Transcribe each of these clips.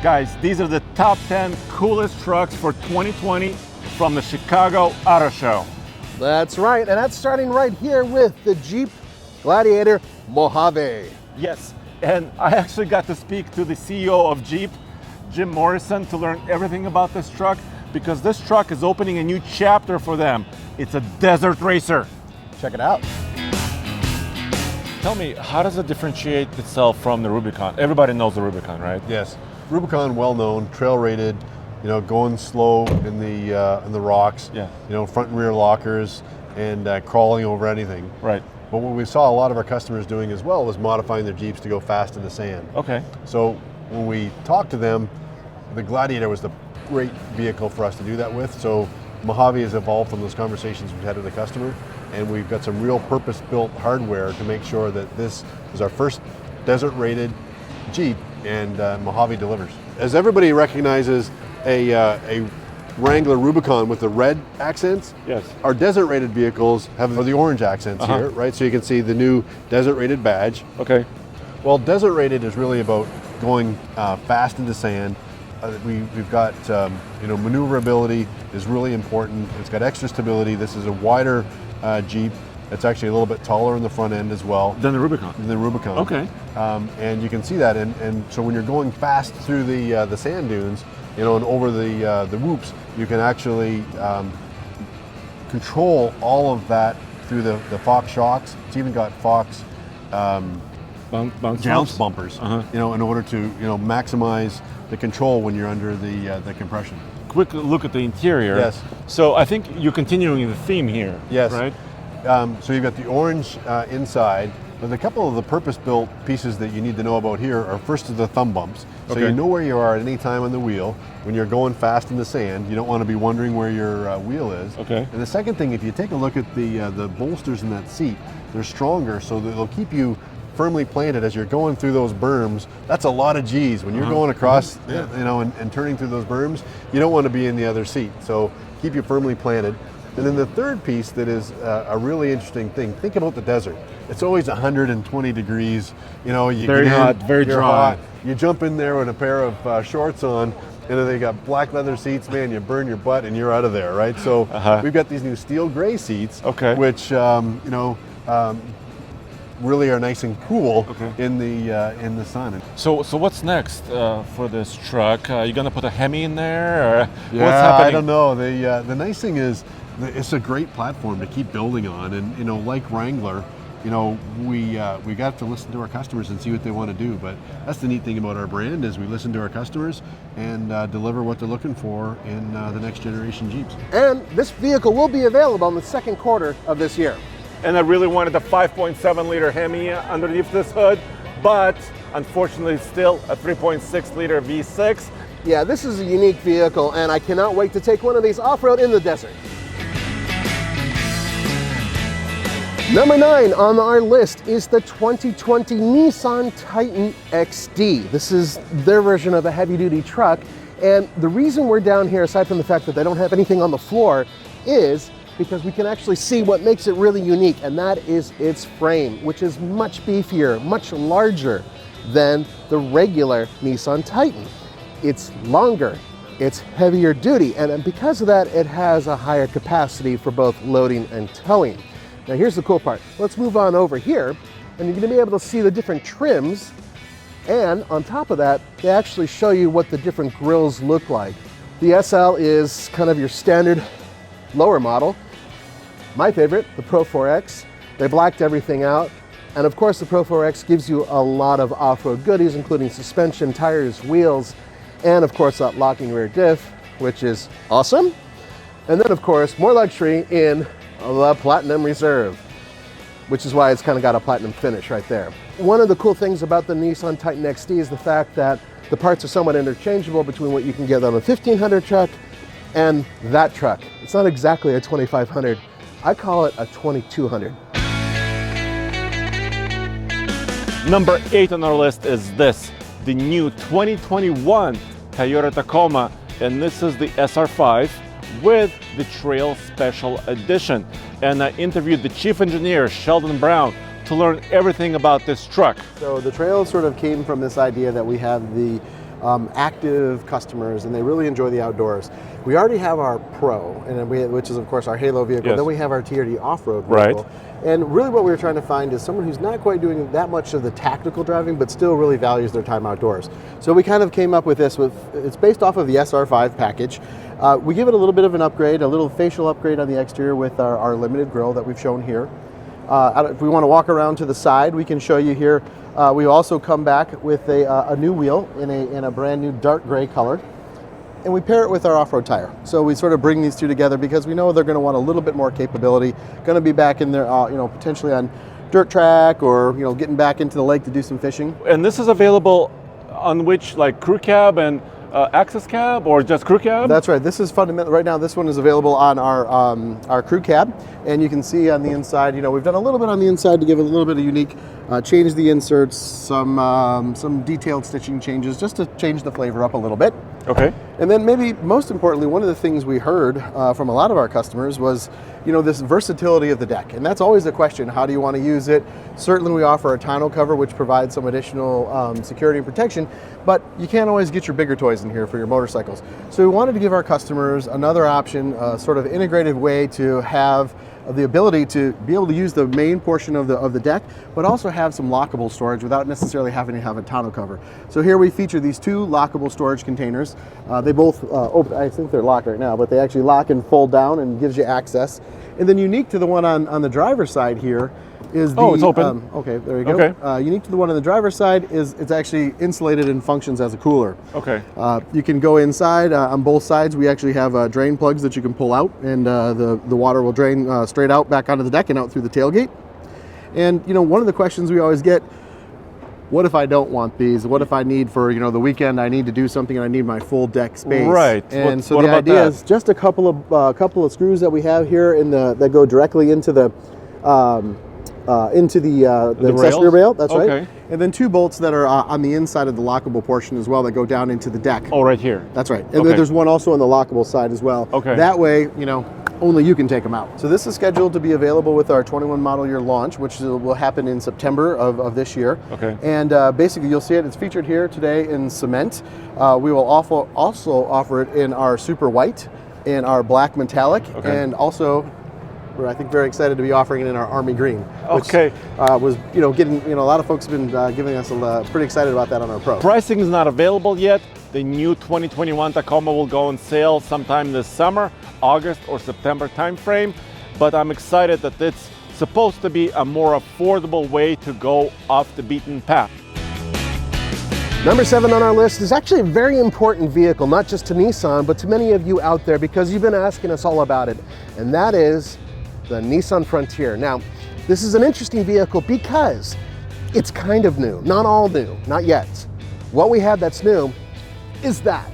Guys, these are the top 10 coolest trucks for 2020 from the Chicago Auto Show. That's right, and that's starting right here with the Jeep Gladiator Mojave. Yes, and I actually got to speak to the CEO of Jeep, Jim Morrison, to learn everything about this truck, because this truck is opening a new chapter for them. It's a desert racer. Check it out. Tell me, how does it differentiate itself from the Rubicon? Everybody knows the Rubicon, right? Yes, Rubicon, well known, trail rated, going slow in the rocks, Yeah. Front and rear lockers, and crawling over anything. Right. But what we saw a lot of our customers doing as well was modifying their Jeeps to go fast in the sand. Okay. So when we talked to them, the Gladiator was the great vehicle for us to do that with. So Mojave has evolved from those conversations we've had with the customer, and we've got some real purpose-built hardware to make sure that this is our first desert-rated Jeep, and Mojave delivers. As everybody recognizes a Wrangler Rubicon with the red accents, Yes. our desert-rated vehicles have the orange accents here, right? So you can see the new desert-rated badge. Okay. Well, desert-rated is really about going fast into sand. We've got, maneuverability is really important. It's got extra stability. This is a wider Jeep. It's actually a little bit taller in the front end as well. Then the Rubicon. The Rubicon. Okay. And you can see that, and so when you're going fast through the sand dunes, and over the whoops, you can actually control all of that through the Fox shocks. It's even got Fox bounce bumpers, in order to maximize the control when you're under the compression. Quick look at the interior. Yes. So I think you're continuing the theme here. Yes. Right. So you've got the orange inside, but a couple of the purpose-built pieces that you need to know about here are first is the thumb bumps. So Okay. you know where you are at any time on the wheel. When you're going fast in the sand, you don't want to be wondering where your wheel is. Okay. And the second thing, if you take a look at the bolsters in that seat, they're stronger, so that they'll keep you firmly planted as you're going through those berms. That's a lot of G's. When you're going across, and turning through those berms, you don't want to be in the other seat. So keep you firmly planted. And then the third piece that is a really interesting thing, think about the desert. It's always 120 degrees. You Very get in, hot, very you're dry. hot. You jump in there with a pair of shorts on, and then they got black leather seats, man, you burn your butt and you're out of there, right? So we've got these new steel gray seats, which, really are nice and cool in the sun. So what's next for this truck? You gonna put a Hemi in there, or what's Yeah, happening? I don't know. The nice thing is it's a great platform to keep building on, and like Wrangler, we got to listen to our customers and see what they want to do. But that's the neat thing about our brand is we listen to our customers and deliver what they're looking for in the next generation Jeeps. And this vehicle will be available in the second quarter of this year. And I really wanted a 5.7 liter Hemi underneath this hood, but unfortunately still a 3.6 liter V6. Yeah, this is a unique vehicle, and I cannot wait to take one of these off-road in the desert. Number 9 on our list is the 2020 Nissan Titan XT. This is their version of a heavy-duty truck, and the reason we're down here, aside from the fact that they don't have anything on the floor, is because we can actually see what makes it really unique, and that is its frame, which is much beefier, much larger than the regular Nissan Titan. It's longer, it's heavier duty, and because of that, it has a higher capacity for both loading and towing. Now here's the cool part. Let's move on over here, and you're gonna be able to see the different trims, and on top of that, they actually show you what the different grills look like. The SL is kind of your standard lower model. My favorite, the Pro 4X, they blacked everything out. And of course, the Pro 4X gives you a lot of off-road goodies, including suspension, tires, wheels, and of course that locking rear diff, which is awesome. And then of course, more luxury in the Platinum Reserve, which is why it's kind of got a platinum finish right there. One of the cool things about the Nissan Titan XT is the fact that the parts are somewhat interchangeable between what you can get on a 1500 truck and that truck. It's not exactly a 2500. I call it a 2200. Number 8 on our list is this, the new 2021 Toyota Tacoma, and this is the SR5 with the Trail Special Edition. And I interviewed the chief engineer, Sheldon Brown, to learn everything about this truck. So the Trail sort of came from this idea that we have the active customers, and they really enjoy the outdoors. We already have our Pro, which is of course our Halo vehicle. Yes. Then we have our TRD off-road vehicle. Right. And really what we were trying to find is someone who's not quite doing that much of the tactical driving, but still really values their time outdoors. So we kind of came up with this. It's based off of the SR5 package. We give it a little bit of an upgrade, a little facial upgrade on the exterior with our limited grille that we've shown here. If we want to walk around to the side, we can show you here. We also come back with a new wheel in a brand new dark gray color, and we pair it with our off-road tire. So we sort of bring these two together because we know they're going to want a little bit more capability, going to be back in there, potentially on dirt track or getting back into the lake to do some fishing. And this is available on which, like, crew cab and access cab, or just crew cab? That's right. This is fundamental. Right now, this one is available on our crew cab, and you can see on the inside. We've done a little bit on the inside to give it a little bit of unique. Change the inserts, some detailed stitching changes, just to change the flavor up a little bit. Okay. And then maybe most importantly, one of the things we heard from a lot of our customers was, this versatility of the deck. And that's always the question, how do you want to use it? Certainly we offer a tonneau cover, which provides some additional security and protection, but you can't always get your bigger toys in here for your motorcycles. So we wanted to give our customers another option, sort of integrated way to have the ability to be able to use the main portion of the deck, but also have some lockable storage without necessarily having to have a tonneau cover. So here we feature these two lockable storage containers. They both open. I think they're locked right now, but they actually lock and fold down and gives you access. And then unique to the one on the driver's side here is the... Oh, it's open. Okay, there you go. Okay. Unique to the one on the driver's side is it's actually insulated and functions as a cooler. Okay. You can go inside on both sides. We actually have drain plugs that you can pull out, and the water will drain straight out back onto the deck and out through the tailgate. And one of the questions we always get, what if I don't want these? What if I need for the weekend? I need to do something and I need my full deck space. Right. And what the about idea that? is just a couple of screws that we have here that go directly into the accessory rail. That's Okay. right. And then two bolts that are on the inside of the lockable portion as well that go down into the deck. Oh, right here. That's right. And Okay. then there's one also on the lockable side as well. Okay. That way, only you can take them out. So this is scheduled to be available with our 21 model year launch, which will happen in September of this year. Okay. And basically you'll see it. It's featured here today in cement. We will also offer it in our super white, in our black metallic, Okay. and also we're, I think, very excited to be offering it in our army green. Which, Okay. was getting a lot of folks have been giving us pretty excited about that on our Pro. Pricing is not available yet. The new 2021 Tacoma will go on sale sometime this summer, August or September timeframe. But I'm excited that it's supposed to be a more affordable way to go off the beaten path. Number 7 on our list is actually a very important vehicle, not just to Nissan, but to many of you out there, because you've been asking us all about it, and that is the Nissan Frontier. Now, this is an interesting vehicle because it's kind of new, not all new, not yet. What we have that's new is that,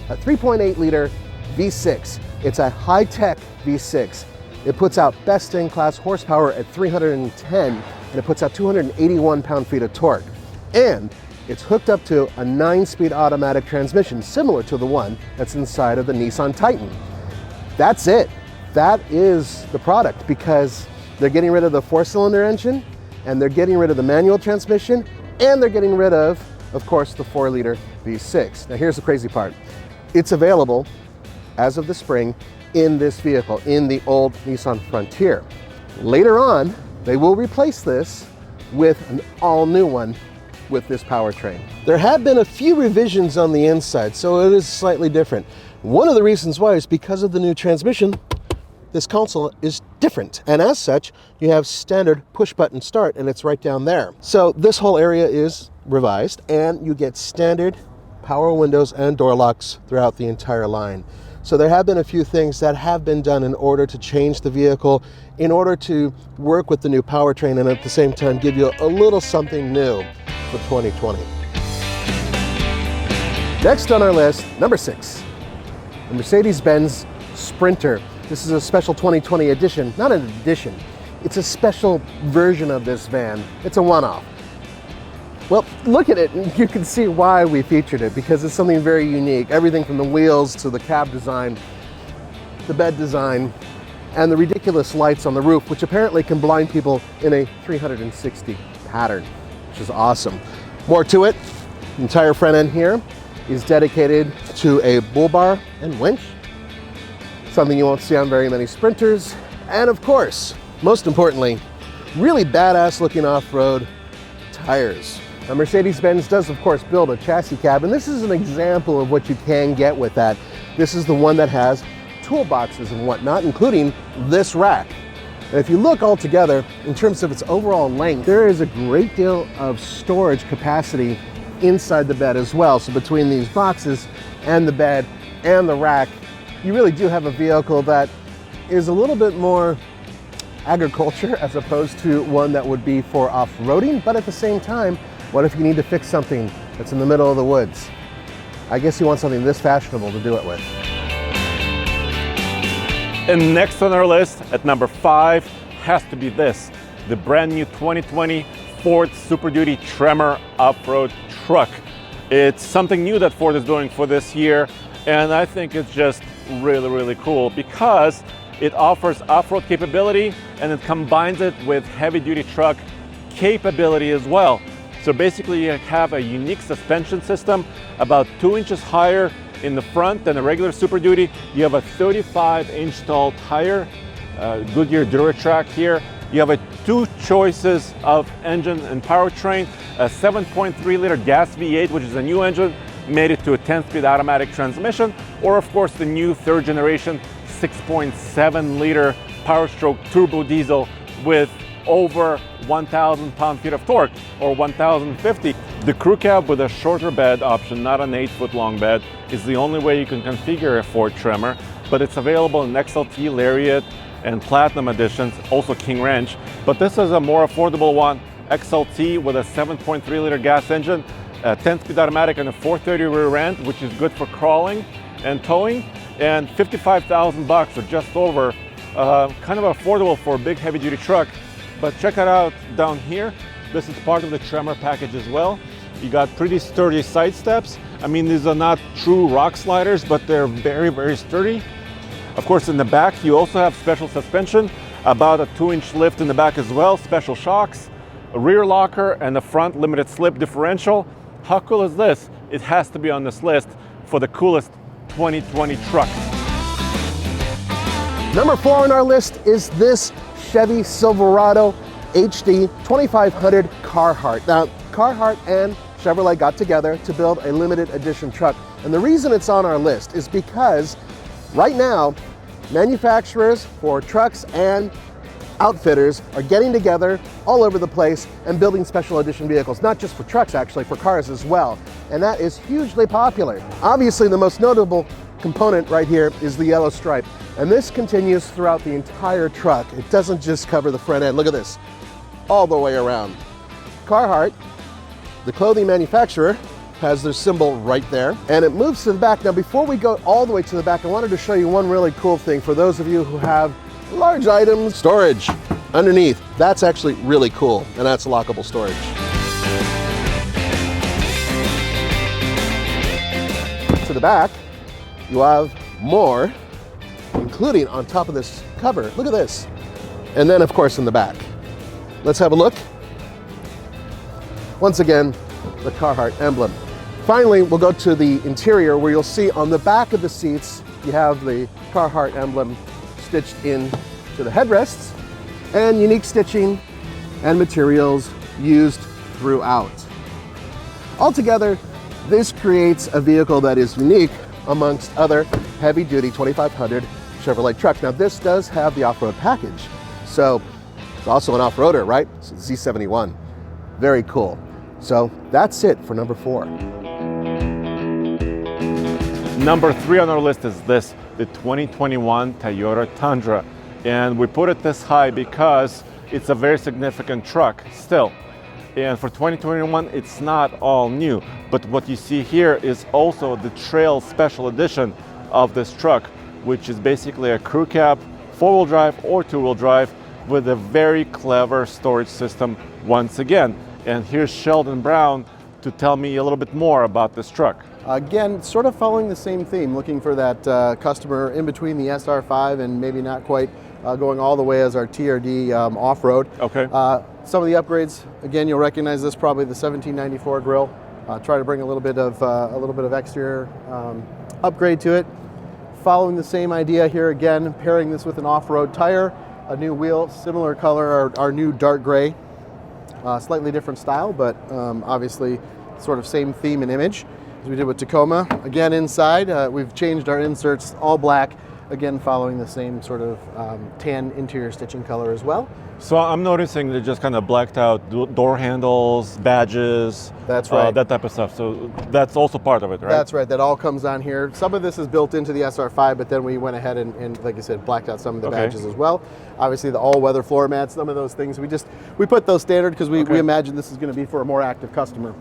a 3.8 liter V6. It's a high-tech V6. It puts out best-in-class horsepower at 310, and it puts out 281 pound-feet of torque. And it's hooked up to a 9-speed automatic transmission, similar to the one that's inside of the Nissan Titan. That's it. That is the product, because they're getting rid of the 4-cylinder engine, and they're getting rid of the manual transmission, and they're getting rid of course, the 4-liter V6. Now here's the crazy part. It's available as of the spring in this vehicle, in the old Nissan Frontier. Later on, they will replace this with an all-new one with this powertrain. There have been a few revisions on the inside, so it is slightly different. One of the reasons why is because of the new transmission. This console is different, and as such, you have standard push-button start, and it's right down there. So this whole area is revised, and you get standard power windows and door locks throughout the entire line. So there have been a few things that have been done in order to change the vehicle, in order to work with the new powertrain, and at the same time give you a little something new for 2020. Next on our list, number 6, the Mercedes-Benz Sprinter. This is a special 2020 edition, not an edition, it's a special version of this van. It's a one-off. Well, look at it and you can see why we featured it, because it's something very unique. Everything from the wheels to the cab design, the bed design, and the ridiculous lights on the roof, which apparently can blind people in a 360 pattern, which is awesome. More to it, entire front end here. is dedicated to a bull bar and winch, something you won't see on very many Sprinters. And of course, most importantly, really badass looking off-road tires. Now, Mercedes-Benz does, of course, build a chassis cab, and this is an example of what you can get with that. This is the one that has toolboxes and whatnot, including this rack. And if you look all together, in terms of its overall length, there is a great deal of storage capacity inside the bed as well. So between these boxes and the bed and the rack, you really do have a vehicle that is a little bit more agriculture as opposed to one that would be for off-roading. But at the same time, what if you need to fix something that's in the middle of the woods? I guess you want something this fashionable to do it with. And next on our list, at number 5, has to be this, the brand new 2020 Ford Super Duty Tremor off-road truck. It's something new that Ford is doing for this year, and I think it's just really, really cool because it offers off-road capability and it combines it with heavy-duty truck capability as well. So basically you have a unique suspension system about 2 inches higher in the front than a regular Super Duty. You have a 35-inch tall tire, Goodyear DuraTrack here. You have 2 choices of engine and powertrain, a 7.3-liter gas V8, which is a new engine, made it to a 10-speed automatic transmission, or of course the new 3rd generation 6.7-liter Power Stroke turbo diesel with over 1,000 pound-feet of torque, or 1,050. The crew cab with a shorter bed option, not an 8-foot long bed, is the only way you can configure a Ford Tremor, but it's available in XLT, Lariat, and Platinum editions, also King Ranch. But this is a more affordable one, XLT with a 7.3-liter gas engine, a 10-speed automatic and a 430 rear end, which is good for crawling and towing, and 55,000 bucks, or just over, kind of affordable for a big heavy-duty truck. But check it out down here. This is part of the Tremor package as well. You got pretty sturdy side steps. I mean, these are not true rock sliders, but they're very, very sturdy. Of course, in the back, you also have special suspension, about a 2-inch lift in the back as well, special shocks, a rear locker, and a front limited slip differential. How cool is this? It has to be on this list for the coolest 2020 trucks. Number 4 on our list is this Chevy Silverado HD 2500 Carhartt. Now, Carhartt and Chevrolet got together to build a limited edition truck. And the reason it's on our list is because right now, manufacturers for trucks and outfitters are getting together all over the place and building special edition vehicles, not just for trucks, actually, for cars as well. And that is hugely popular. Obviously, the most notable component right here is the yellow stripe. And this continues throughout the entire truck. It doesn't just cover the front end. Look at this, all the way around. Carhartt, the clothing manufacturer, has their symbol right there, and it moves to the back. Now, before we go all the way to the back, I wanted to show you one really cool thing for those of you who have large items. Storage underneath. That's actually really cool, and that's lockable storage. To the back, you have more, including on top of this cover. Look at this. And then, of course, in the back. Let's have a look. Once again, the Carhartt emblem. Finally, we'll go to the interior, where you'll see on the back of the seats, you have the Carhartt emblem stitched in to the headrests, and unique stitching and materials used throughout. Altogether, this creates a vehicle that is unique amongst other heavy-duty 2500 Chevrolet trucks. Now, this does have the off-road package, so it's also an off-roader, right? So Z71, very cool. So that's it for number 4. Number 3 on our list is this, the 2021 Toyota Tundra. And we put it this high because it's a very significant truck still. And for 2021, it's not all new. But what you see here is also the Trail Special Edition of this truck, which is basically a crew cab, 4-wheel drive or 2-wheel drive, with a very clever storage system once again. And here's Sheldon Brown to tell me a little bit more about this truck. Again, sort of following the same theme, looking for that customer in between the SR5 and maybe not quite going all the way as our TRD off-road. Okay. Some of the upgrades, again, you'll recognize this, probably the 1794 grille try to bring a little bit of exterior upgrade to it. Following the same idea here again, pairing this with an off-road tire, a new wheel, similar color, our new dark gray, slightly different style, but obviously sort of same theme and image as we did with Tacoma. Again, inside, we've changed our inserts all black, again following the same sort of tan interior stitching color as well. So I'm noticing they're just kind of blacked out door handles, badges. That's right. That type of stuff. So that's also part of it, right? That's right. That all comes on here. Some of this is built into the SR5, but then we went ahead and like I said, blacked out some of the badges as well. Obviously, the all-weather floor mats, some of those things, we put those standard because we imagine this is going to be for a more active customer.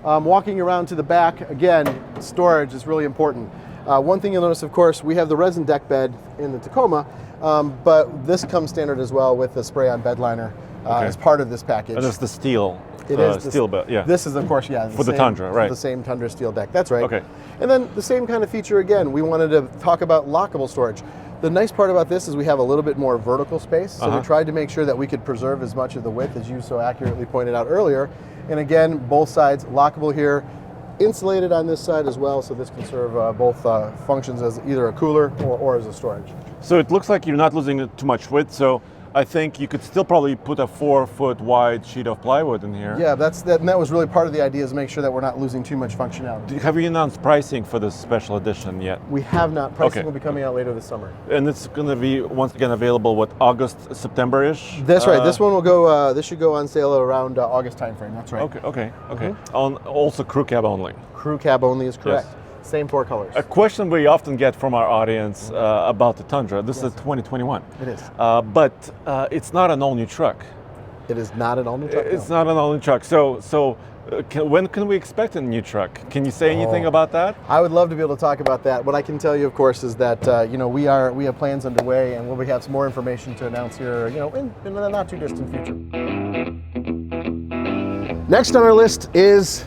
Walking around to the back, again, storage is really important. One thing you'll notice, of course, we have the resin deck bed in the Tacoma, but this comes standard as well with the spray-on bed liner as part of this package. And it's the steel. It is steel bed, yeah. This is, of course, for the Tundra, right? The same Tundra steel deck. That's right. Okay. And then the same kind of feature again. We wanted to talk about lockable storage. The nice part about this is we have a little bit more vertical space, so we tried to make sure that we could preserve as much of the width as you so accurately pointed out earlier. And again, both sides lockable here, insulated on this side as well, so this can serve both functions as either a cooler or as a storage. So it looks like you're not losing too much width, so I think you could still probably put a 4-foot wide sheet of plywood in here. Yeah, and that was really part of the idea, is to make sure that we're not losing too much functionality. Have you announced pricing for this special edition yet? We have not. Pricing will be coming out later this summer. And it's going to be, once again, available, what, August, September-ish? That's right. This one will go, this should go on sale around August timeframe. That's right. Okay. On also crew cab only. Crew cab only is correct. Yes. Same 4 colors. A question we often get from our audience about the Tundra. This is 2021. It is. But it's not an all-new truck. It is not an all-new truck. It's not an all-new truck. So when can we expect a new truck? Can you say anything about that? I would love to be able to talk about that. What I can tell you, of course, is that we have plans underway, and we'll have some more information to announce here, in the not too distant future. Next on our list is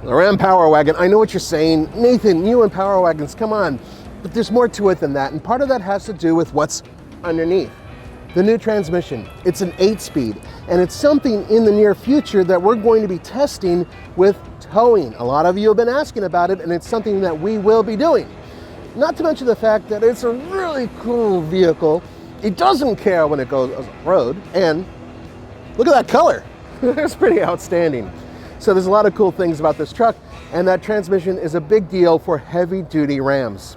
the Ram Power Wagon. I know what you're saying, Nathan, you and Power Wagons, come on. But there's more to it than that, and part of that has to do with what's underneath. The new transmission. It's an 8-speed, and it's something in the near future that we're going to be testing with towing. A lot of you have been asking about it, and it's something that we will be doing. Not to mention the fact that it's a really cool vehicle. It doesn't care when it goes on the road, and look at that color. It's pretty outstanding. So there's a lot of cool things about this truck, and that transmission is a big deal for heavy-duty Rams.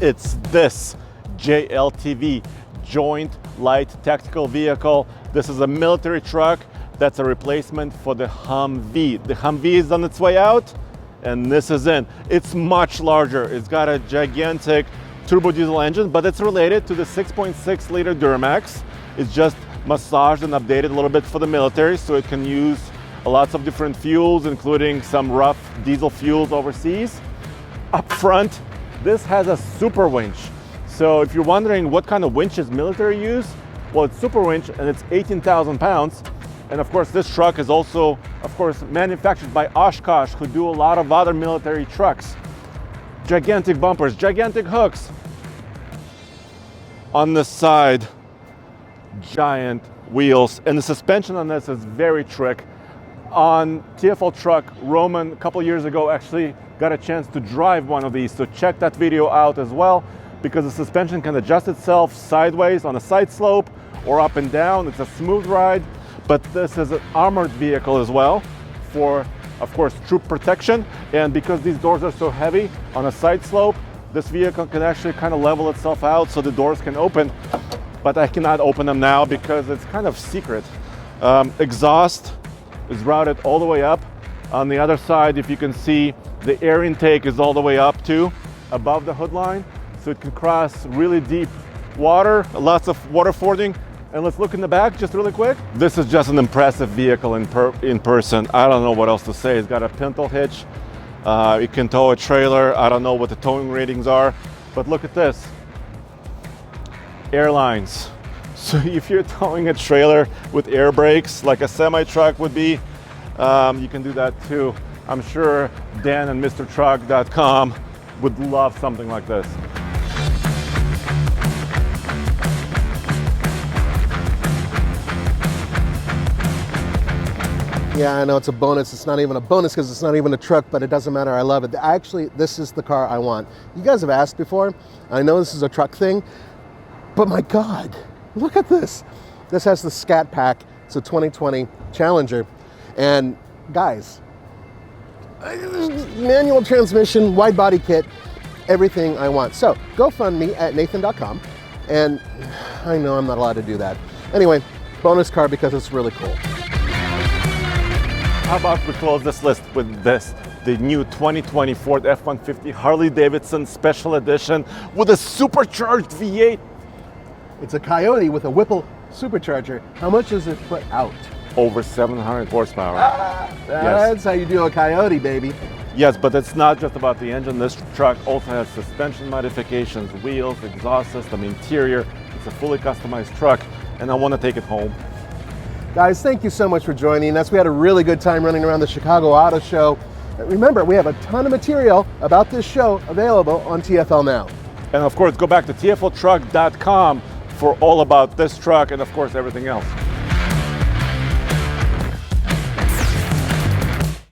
It's this JLTV, Joint Light Tactical Vehicle. This is a military truck that's a replacement for the Humvee. The Humvee is on its way out, and this is in. It's much larger. It's got a gigantic turbo diesel engine, but it's related to the 6.6 liter Duramax. It's just massaged and updated a little bit for the military, so it can use lots of different fuels, including some rough diesel fuels overseas. Up front, this has a super winch. So if you're wondering what kind of winches military use, well, it's super winch, and it's 18,000 pounds. And of course, this truck is also, of course, manufactured by Oshkosh, who do a lot of other military trucks. Gigantic bumpers, gigantic hooks. On the side, giant wheels, and the suspension on this is very trick. On TFL truck, Roman a couple years ago actually got a chance to drive one of these, so check that video out as well, because the suspension can adjust itself sideways on a side slope or up and down. It's a smooth ride, but this is an armored vehicle as well for, of course, troop protection. And because these doors are so heavy on a side slope, this vehicle can actually kind of level itself out so the doors can open. But I cannot open them now because it's kind of secret. Exhaust is routed all the way up. On the other side, if you can see, the air intake is all the way up too, above the hood line. So it can cross really deep water, lots of water fording. And let's look in the back just really quick. This is just an impressive vehicle in person. I don't know what else to say. It's got a pintle hitch. It can tow a trailer. I don't know what the towing ratings are, but look at this. Airlines. So if you're towing a trailer with air brakes like a semi-truck would be, you can do that too. I'm sure Dan and MrTruck.com would love something like this. Yeah, I know it's a bonus. It's not even a bonus because it's not even a truck, but it doesn't matter. I love it. Actually, this is the car I want. You guys have asked before. I know this is a truck thing, but my God, look at this. This has the Scat Pack. It's a 2020 Challenger. And guys, manual transmission, wide body kit, everything I want. So go fund me at nathan.com. And I know I'm not allowed to do that. Anyway, bonus car because it's really cool. How about we close this list with this, the new 2020 Ford F-150 Harley-Davidson Special Edition with a supercharged V8. It's a Coyote with a Whipple supercharger. How much does it put out? Over 700 horsepower. That's how you do a Coyote, baby. Yes, but it's not just about the engine. This truck also has suspension modifications, wheels, exhaust system, interior. It's a fully customized truck, and I want to take it home. Guys, thank you so much for joining us. We had a really good time running around the Chicago Auto Show. Remember, we have a ton of material about this show available on TFL Now. And of course, go back to tfltruck.com for all about this truck and of course everything else.